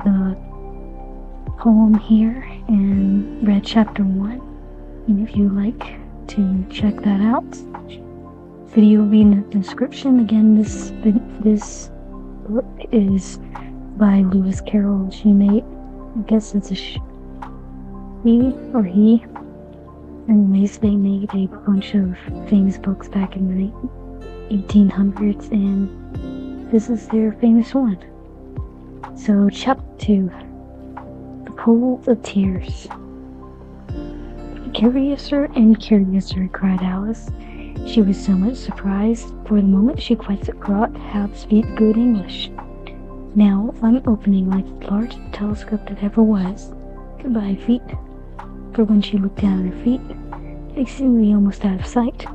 the poem here and read chapter 1. And if you'd like to check that out, video will be in the description. Again, this book is by Lewis Carroll. She made, I guess it's a she or he. Anyways, they made a bunch of famous books back in the 1800s, and this is their famous one. So, chapter 2, The Pool of Tears. Curiouser and curiouser, cried Alice. She was so much surprised. For the moment she quite forgot how to speak good English. Now I'm opening like the largest telescope that ever was. Goodbye, feet. For when she looked down at her feet, they seemed to be almost out of sight.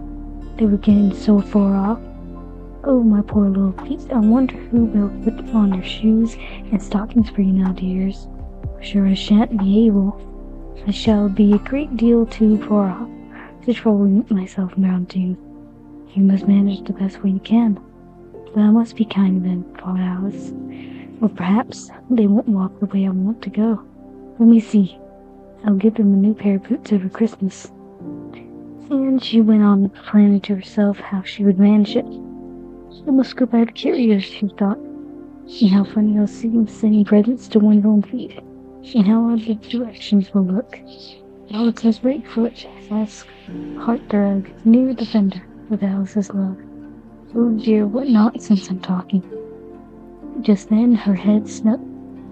They were getting so far off. Oh, my poor little feet, I wonder who will put on your shoes and stockings for you now, dears. Sure I shan't be able. I shall be a great deal too far off to trouble myself around you. You must manage the best way you can. But I must be kind to them, thought Alice. Or perhaps they won't walk the way I want to go. Let me see. I'll give them a new pair of boots over Christmas. And she went on planning to herself how she would manage it. I must go by the carrier, she thought. And how funny I'll seem sending presents to one's own feet. And how odd the directions will look. Alice has right foot, asked hearthrug, near the fender, with Alice's love. Oh dear, what nonsense I'm talking. Just then her head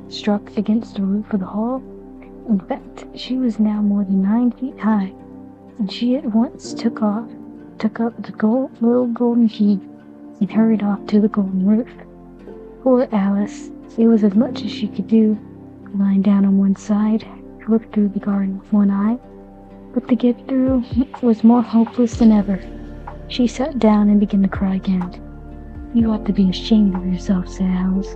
struck against the roof of the hall. In fact, she was now more than 9 feet high, and she at once took up the little golden key and hurried off to the golden roof. Poor Alice, it was as much as she could do, lying down on one side, to look through the garden with one eye, but to get through was more hopeless than ever. She sat down and began to cry again. You ought to be ashamed of yourself, said Alice.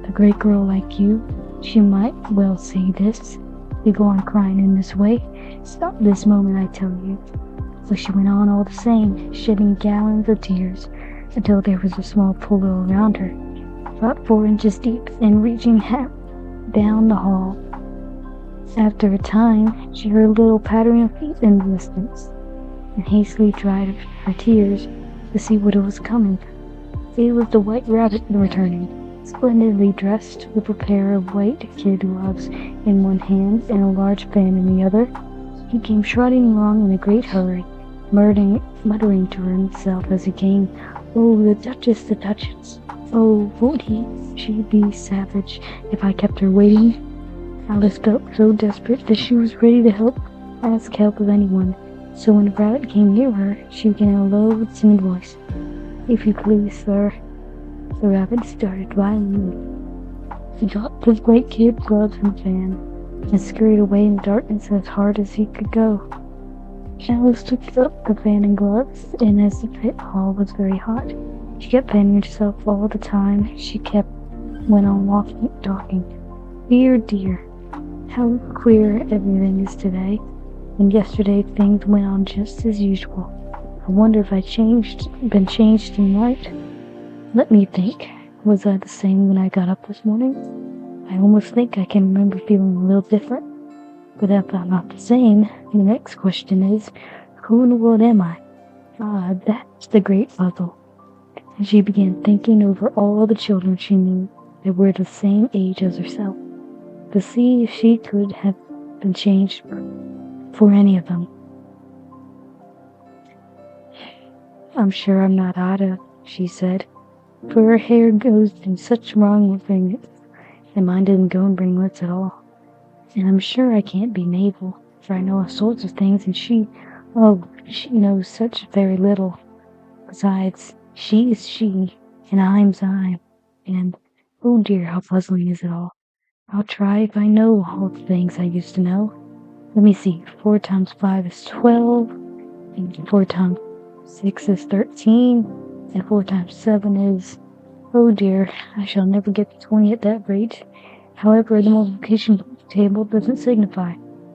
A great girl like you, she might well say this. You go on crying in this way. Stop this moment, I tell you. So she went on all the same, shedding gallons of tears, until there was a small pool around her, about 4 inches deep, and reaching half down the hall. After a time, she heard a little pattering of feet in the distance, and hastily dried her tears to see what was coming. It was the White Rabbit returning, splendidly dressed, with a pair of white kid gloves in one hand and a large fan in the other. He came trotting along in a great hurry, muttering to himself as he came, "Oh, the Duchess! Oh, won't she be savage if I kept her waiting?" Alice felt so desperate that she was ready to ask help of anyone. So when the rabbit came near her, she began in a low, timid voice, "If you please, sir." The rabbit started violently. He dropped his great kid gloves and fan, and scurried away in the darkness as hard as he could go. Alice took up the fan and gloves, and as the pit hall was very hot, she kept fanning herself all the time. She went on talking. Dear, dear, how queer everything is today. And yesterday things went on just as usual. I wonder if I'd been changed in right. Let me think. Was I the same when I got up this morning? I almost think I can remember feeling a little different. But if I'm not the same, the next question is, who in the world am I? Ah, that's the great puzzle. And she began thinking over all the children she knew that were the same age as herself, to see if she could have been changed for any of them. I'm sure I'm not Ada, she said, for her hair goes in such wrong things, and mine didn't go in ringlets at all. And I'm sure I can't be Mabel, for I know all sorts of things, and she knows such very little. Besides, she is she, and I'm I, and oh dear, how puzzling is it all. I'll try if I know all the things I used to know. Let me see, 4 times 5 is 12, and 4 times 6 is 13, and 4 times 7 is, oh dear, I shall never get to 20 at that rate. However, the multiplication table doesn't signify.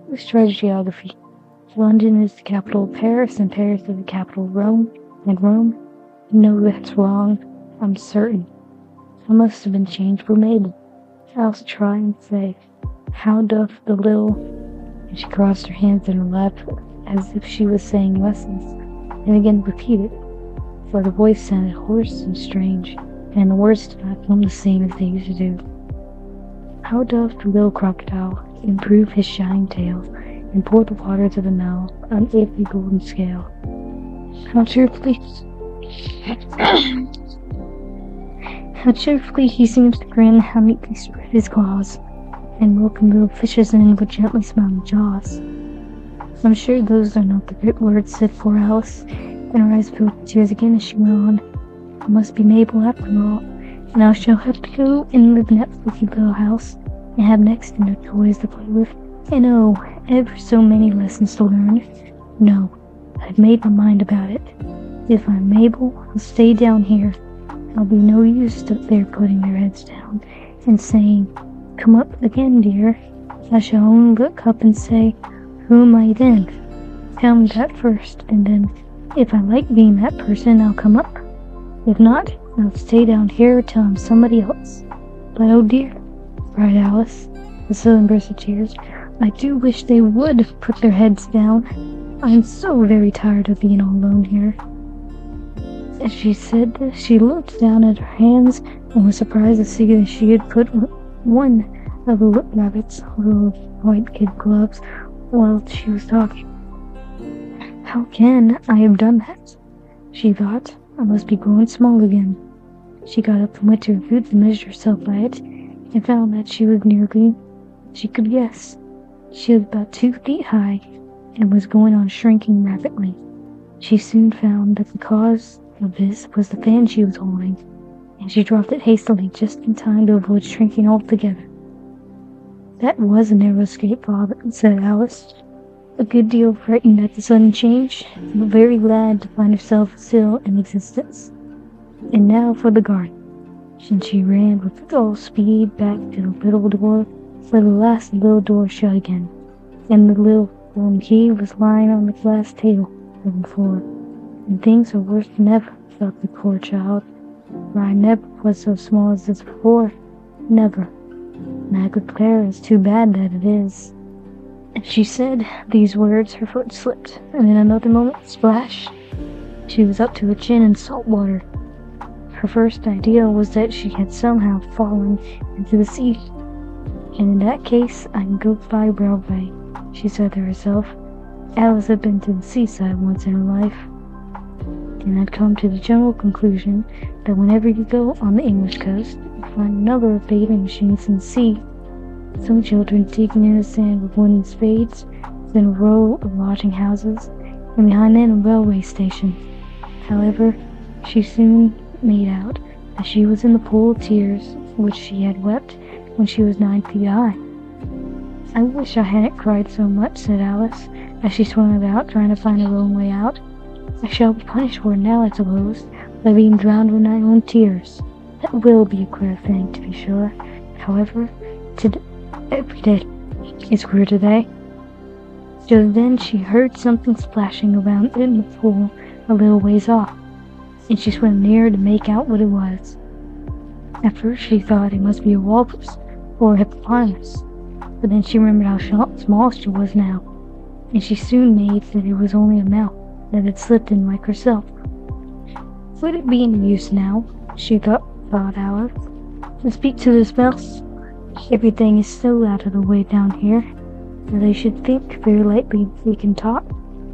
Let's try geography. London is the capital of Paris, and Paris is the capital of Rome, and Rome? No, that's wrong. I'm certain. I must have been changed for Mabel. Alice tried and say, "How doth the little," and she crossed her hands in her lap as if she was saying lessons, and again repeated, for the voice sounded hoarse and strange, and the words did not come the same as they used to do. "How doth the little crocodile improve his shining tail, and pour the waters of the Nile on every golden scale? How cheerfully how cheerfully he seems to grin, how meekly spread his claws, and welcome little fishes in with gently smiling jaws." "I'm sure those are not the right words," said poor Alice, and her eyes filled with tears again as she went on. "It must be Mabel after all, and I shall have to go and live in that spooky little house, and have next to no toys to play with, and oh, ever so many lessons to learn. No, I've made my mind about it. If I'm Mabel, I'll stay down here. I'll be no use up there putting their heads down and saying, 'Come up again, dear.' I shall only look up and say, 'Who am I then?' Tell me that first, and then, if I like being that person, I'll come up. If not, I'll stay down here till I'm somebody else. But oh dear," cried Alice, with a sudden burst of tears, "I do wish they would put their heads down. I'm so very tired of being all alone here." As she said this, she looked down at her hands and was surprised to see that she had put one of the rabbit's little white kid gloves while she was talking. "How can I have done that?" she thought. "I must be growing small again." She got up and went to her booth and measured herself by it, and found that she could guess. She was about 2 feet high, and was going on shrinking rapidly. She soon found that the cause of this was the fan she was holding, and she dropped it hastily just in time to avoid shrinking altogether. "That was a narrow escape, Father," said Alice, a good deal frightened at the sudden change, but very glad to find herself still in existence. "And now for the garden." And she ran with all speed back to the little door, where the last little door shut again, and the little golden key was lying on the glass table on the floor. "And things are worse than ever," thought the poor child, "for I never was so small as this before, never. And I declare it's too bad that it is." As she said these words, her foot slipped, and in another moment, splash! She was up to her chin in salt water. Her first idea was that she had somehow fallen into the sea. "And in that case, I can go by railway," she said to herself. Alice had been to the seaside once in her life, and had come to the general conclusion that whenever you go on the English coast, you find a number of bathing machines in the sea, some children digging in the sand with wooden spades, then a row of lodging houses, and behind them a railway station. However, she soon made out that she was in the pool of tears which she had wept when she was 9 feet high. "I wish I hadn't cried so much," said Alice, as she swam about trying to find her own way out. "I shall be punished for it now, I suppose, by being drowned with my own tears. That will be a queer thing, to be sure. However, every day is queer today." Just then she heard something splashing around in the pool a little ways off, and she swam nearer to make out what it was. At first she thought it must be a walrus or a hippopotamus, but then she remembered how small she was now, and she soon made that it was only a mouse that had slipped in like herself. "Would it be any use now," she thought Alice, "to speak to this mouse? Everything is so out of the way down here that I should think very likely we can talk.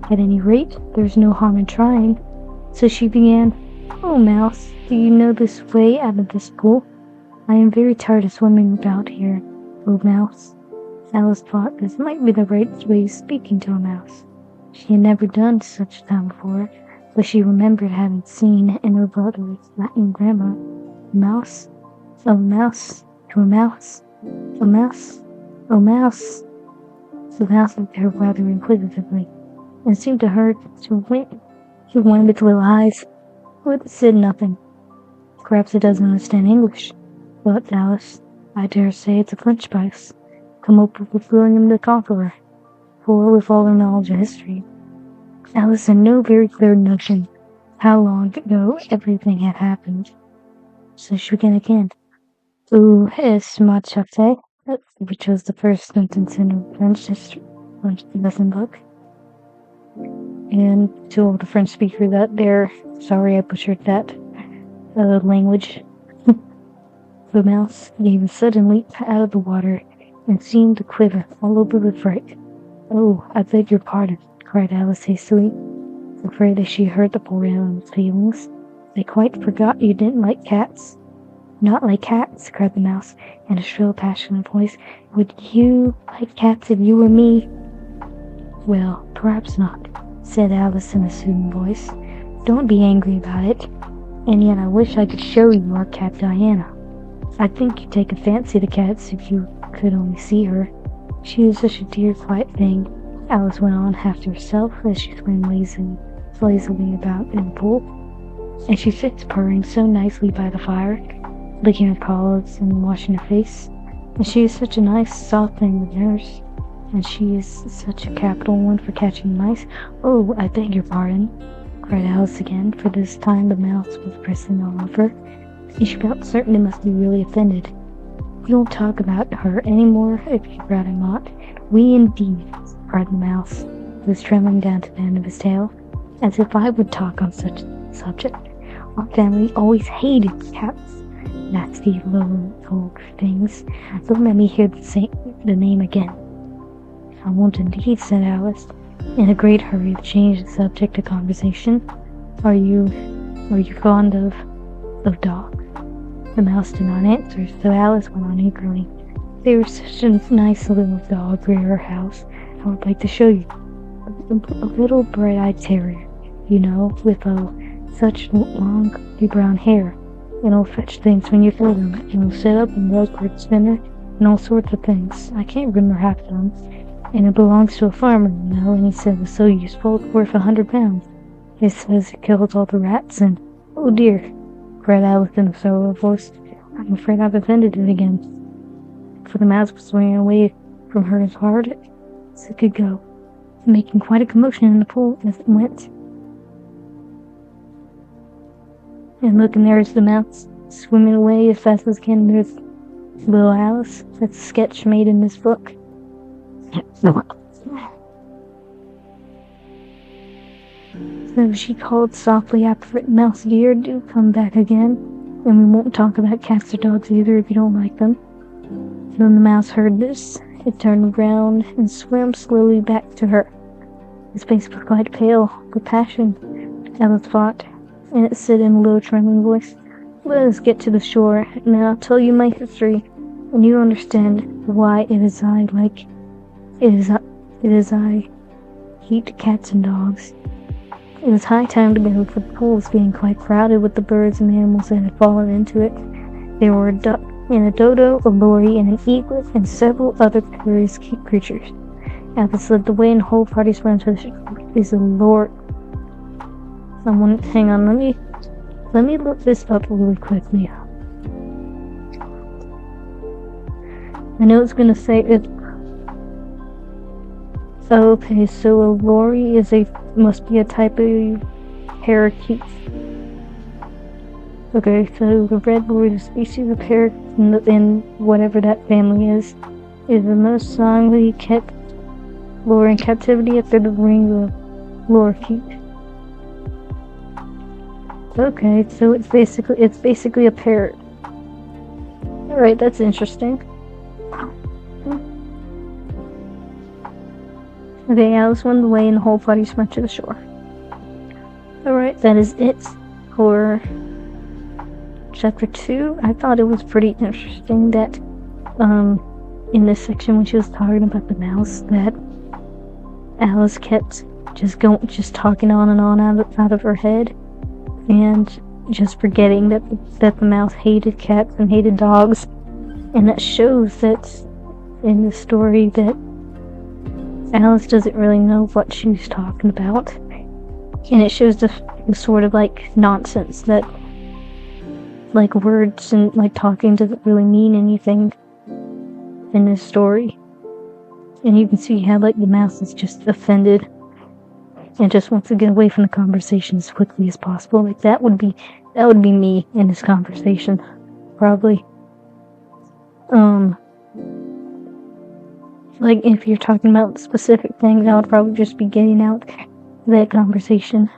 At any rate, there's no harm in trying." So she began, "Oh, Mouse, do you know this way out of this pool? I am very tired of swimming about here, oh Mouse." Alice thought this might be the right way of speaking to a mouse. She had never done such a thing before, but she remembered having seen in her brother's Latin grammar, "Mouse, oh mouse, to a mouse, a mouse, oh mouse." The mouse looked at her rather inquisitively, and seemed to her to wink with one of its little eyes, but it said nothing. "Perhaps it doesn't understand English," thought Alice. "I dare say it's a French mouse, come up with William the Conqueror." For, with all her knowledge of history, Alice had no very clear notion how long ago everything had happened. So she began again. Où est ma chate? Which was the first sentence in a French lesson book. And told the French speaker that they're sorry I butchered that language. The mouse gave a sudden leap out of the water and seemed to quiver all over with fright. "Oh, I beg your pardon," cried Alice hastily, afraid that she hurt the poor animal's feelings. "I quite forgot you didn't like cats." "Not like cats," cried the mouse, in a shrill, passionate voice. "Would you like cats if you were me?" "Well, perhaps not," said Alice in a soothing voice. "Don't be angry about it. And yet I wish I could show you our cat Diana. I think you'd take a fancy to cats if you could only see her. She is such a dear, quiet thing," Alice went on, half to herself, as she swam lazily about in the pool. "And she sits purring so nicely by the fire, licking her paws and washing her face. And she is such a nice, soft thing to nurse. And she is such a capital one for catching mice." "Oh, I beg your pardon," cried Alice again, for this time the mouse was bristling all over, and she felt certain it must be really offended. "We won't talk about her any more if you'd rather not." "We indeed," cried the mouse, who was trembling down to the end of his tail. "As if I would talk on such a subject. Our family always hated cats. Nasty, low, vulgar things. Don't let me hear the name again." "I won't indeed," said Alice, in a great hurry to change the subject of conversation. Are you fond of dogs?" The mouse did not answer, so Alice went on eagerly. "There was such a nice little dog near our house. I would like to show you. A little bright-eyed terrier, you know, with such long, curly brown hair. And it'll fetch things when you throw them. And it'll sit up and rug for its dinner, and all sorts of things. I can't remember half of them. And it belongs to a farmer, you know, and he said it was so useful, it's worth £100. He says it kills all the rats, and oh dear," cried Alice in a sorrowful voice, "I'm afraid I've offended it again." For the mouse was swinging away from her as hard as it could go, making quite a commotion in the pool as it went. And look, and there's the mouse, swimming away as fast as it can. There's little Alice, that's a sketch made in this book. So she called softly after it, "Mouse dear, do come back again, and we won't talk about cats or dogs either if you don't like them." When the mouse heard this, it turned round and swam slowly back to her. His face was quite pale with passion, Alice thought, and it said in a low, trembling voice, "Let us get to the shore, and then I'll tell you my history, and you'll understand why it is I hate cats and dogs." It was high time to go, for the pool was getting quite crowded with the birds and animals that had fallen into it. There were a duck and a dodo, a lory and an egret, and several other curious creatures. Alice led the way, and the whole party swam to the shore. "Is the Lord..." Hang on, let me look this up really quickly. I know it's gonna say it. Okay, so a lory must be a type of parakeet. Okay, so the red lory, the species of parakeet in whatever that family is the most strongly kept lory in captivity after the ring of lorikeet. Okay, so it's basically a parrot. Alright, that's interesting. Okay, Alice went away and the whole party swam to the shore. Alright, that is it for chapter 2. I thought it was pretty interesting that in this section when she was talking about the mouse, that Alice kept just talking on and on out of her head, and just forgetting that the mouse hated cats and hated dogs. And that shows that in the story that Alice doesn't really know what she was talking about. And it shows the sort of like nonsense that like words and like talking doesn't really mean anything in this story. And you can see how like the mouse is just offended and just wants to get away from the conversation as quickly as possible. Like that would be me in this conversation, probably. Like, if you're talking about specific things, I would probably just be getting out that conversation.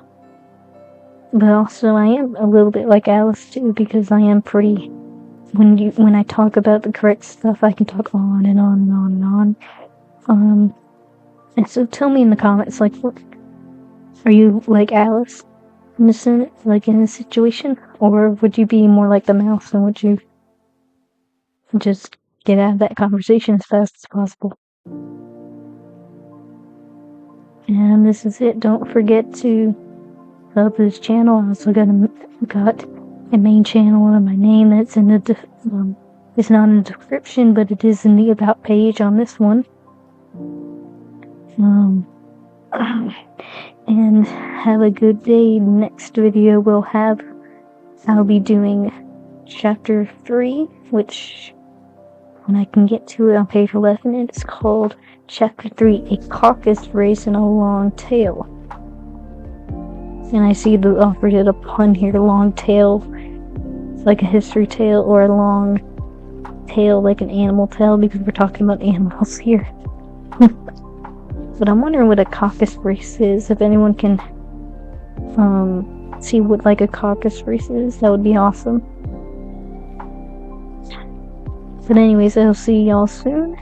But also, I am a little bit like Alice, too, because I am pretty... When I talk about the correct stuff, I can talk on and on and on and on. And so tell me in the comments, like, what, are you like Alice in this situation? Or would you be more like the mouse, and would you just get out of that conversation as fast as possible? And this is it. Don't forget to sub to this channel. I also got a main channel and my name that's in the it's not in the description, but it is in the about page on this one. And have a good day. Next video I'll be doing chapter 3, which when I can get to it on page 11, it's called Chapter 3, A Caucus Race and a Long Tail. And I see the author did a pun here, long tail, like a history tale, or a long tail like an animal tail, because we're talking about animals here. But I'm wondering what a caucus race is. If anyone can see what like a caucus race is, that would be awesome. But anyways, I'll see y'all soon.